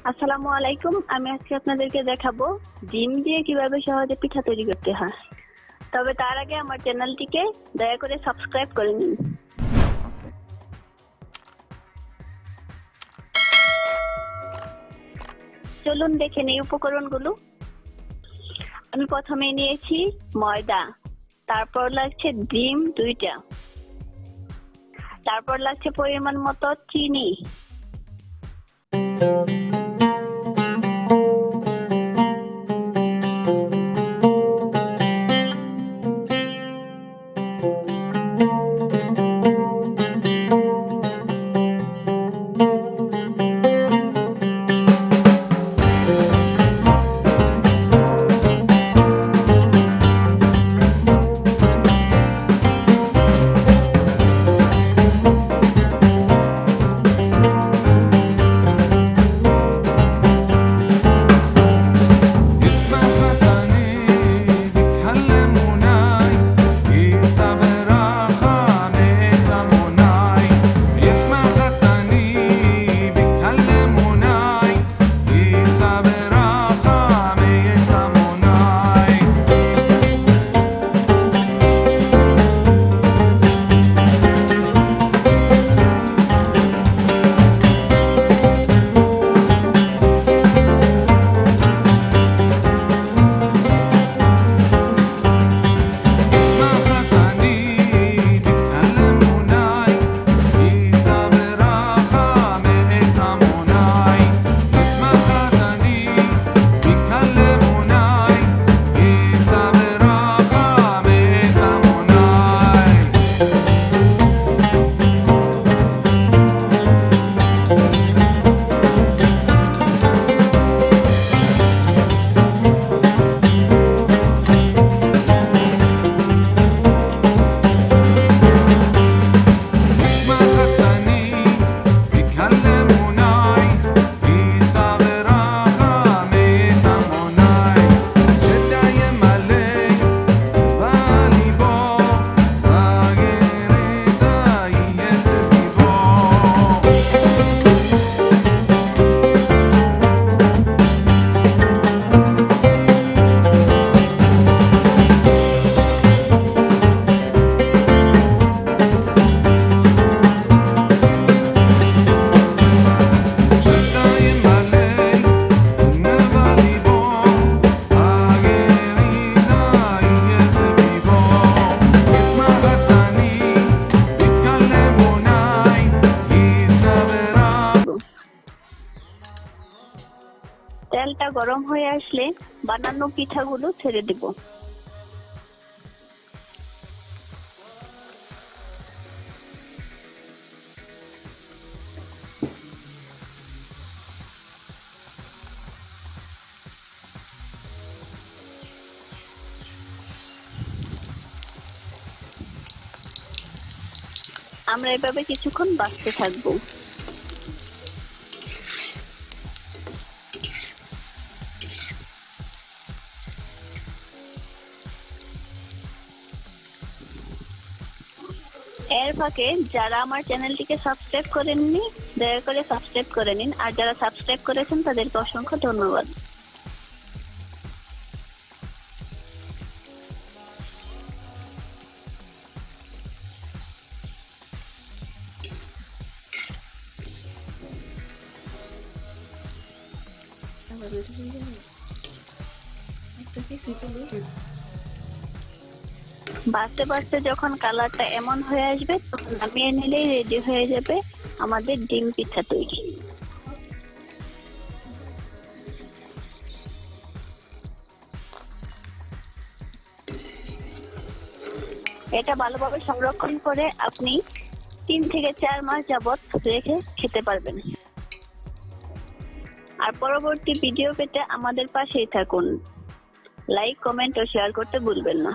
আসসালামু আলাইকুম। আমি আজকে আপনাদেরকে দেখাবো ডিম দিয়ে কিভাবে সহজে পিঠা তৈরি করতে হয়। তবে তার আগে আমার চ্যানেলটিকে দয়া করে সাবস্ক্রাইব করে নিন। চলুন দেখে নেই উপকরণগুলো। আমি প্রথমে নিয়েছি ময়দা, তারপর লাগছে ডিম 2টা, তারপর লাগছে পরিমাণ মতো চিনি, তেলটা গরম হয়ে আসলে বানানো পিঠাগুলো ছেড়ে দেব। আমরা এভাবে কিছুক্ষণ ভাজতে থাকবো। এর ফাঁকে যারা আমার চ্যানেলটিকে সাবস্ক্রাইব করেননি দয়া করে সাবস্ক্রাইব করে নিন, আর যারা সাবস্ক্রাইব করেছেন তাদেরকে অসংখ্য ধন্যবাদ। ভাজতে ভাজতে যখন কালারটা এমন হয়ে আসবে তখন নামিয়ে নিলেই রেডি হয়ে যাবে আমাদের ডিম পিঠা তৈরি। এটা ভালোভাবে সংরক্ষণ করে আপনি 3 থেকে 4 মাস যাবত রেখে খেতে পারবেন। আর পরবর্তী ভিডিও পেতে আমাদের পাশেই থাকুন। লাইক, কমেন্ট ও শেয়ার করতে ভুলবেন না।